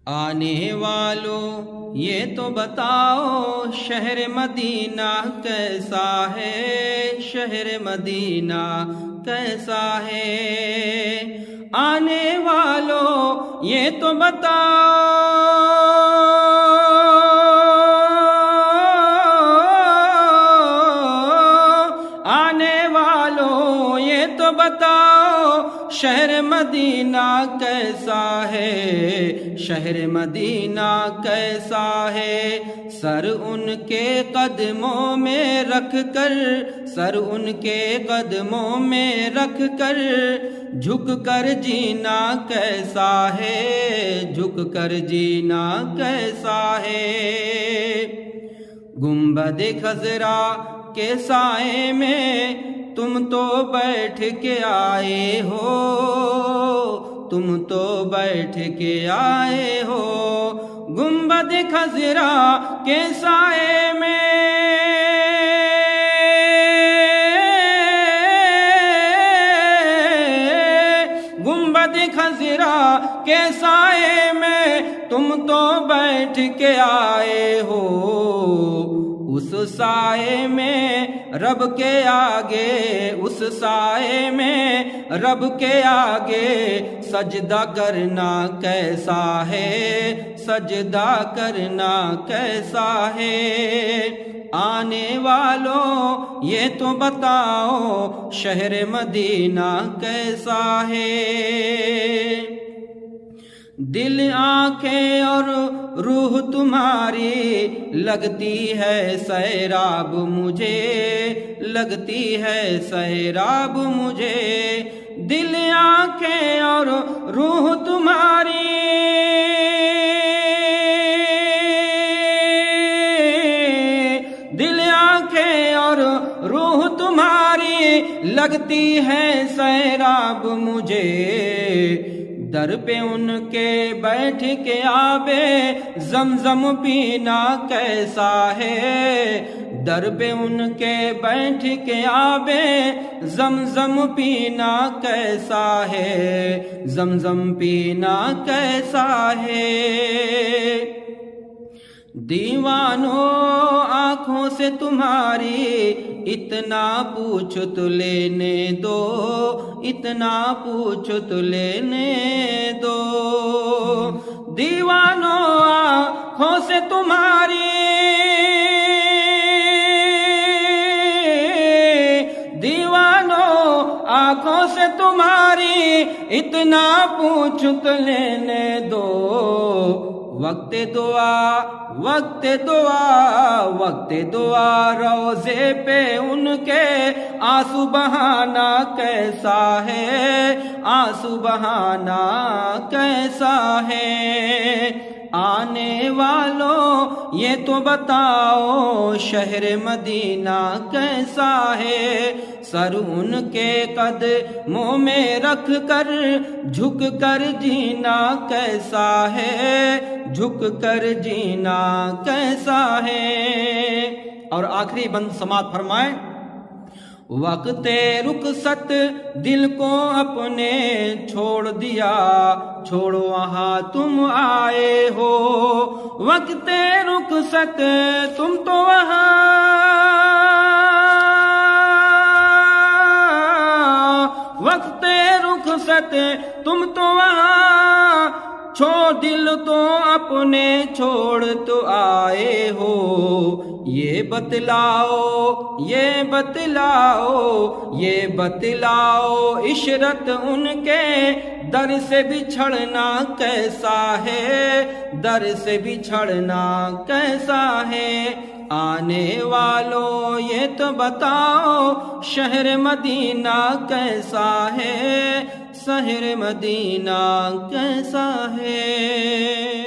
آنے والوں یہ تو بتاؤ شہر مدینہ کیسا ہے، شہر مدینہ کیسا ہے۔ آنے والوں یہ تو بتاؤ شہر مدینہ کیسا ہے، شہر مدینہ کیسا ہے۔ سر ان کے قدموں میں رکھ کر، سر ان کے قدموں میں رکھ کر جھک کر جینا کیسا ہے، جھک کر جینا کیسا ہے۔ گنبد خضرا کے سائے میں تم تو بیٹھ کے آئے ہو، تم تو بیٹھ کے آئے ہو۔ گنبد خضرا کے سائے میں گنبد خضرا کے سائے میں تم تو بیٹھ کے آئے ہو۔ اس سائے میں رب کے آگے، اس سائے میں رب کے آگے سجدہ کرنا کیسا ہے، سجدہ کرنا کیسا ہے۔ آنے والوں یہ تو بتاؤ شہر مدینہ کیسا ہے۔ دل، آنکھیں اور روح تمہاری لگتی ہے سیراب مجھے، لگتی ہے سیراب مجھے۔ دل، آنکھیں اور روح تمہاری دل، آنکھیں اور روح تمہاری لگتی ہے سیراب مجھے۔ در پہ ان کے بیٹھ کے آبے زمزم پینا کیسا ہے، در پہ ان کے بیٹھ کے آبے زمزم پینا کیسا ہے، زمزم پینا کیسا ہے۔ دیوانوں آنکھوں سے تمہاری اتنا پوچھ تو لینے دو، اتنا پوچھ تو لینے دو۔ دیوانوں آنکھوں سے تمہاری دیوانوں آنکھوں سے تمہاری اتنا پوچھ تو لینے دو۔ وقت دعا، وقت دعا، وقت دعا روزے پہ ان کے آنسو بہانا کیسا ہے، آنسو بہانا کیسا ہے۔ آنے والوں یہ تو بتاؤ شہر مدینہ کیسا ہے۔ سر ان کے قدموں میں رکھ کر جھک کر جینا کیسا ہے، جھک کر جینا کیسا ہے۔ اور آخری بند سماعت فرمائیں۔ وقت رخصت دل کو اپنے چھوڑ دیا، چھوڑ وہاں تم آئے ہو۔ وقت رخصت تم تو وہاں وقت رخصت تم تو وہاں چھوڑ دل تو اپنے چھوڑ تو آئے ہو۔ یہ بتلاؤ، یہ بتلاؤ، یہ بتلاؤ عشرت ان کے در سے بچھڑنا کیسا ہے، در سے بچھڑنا کیسا ہے۔ آنے والوں یہ تو بتاؤ شہر مدینہ کیسا ہے، شہر مدینہ کیسا ہے۔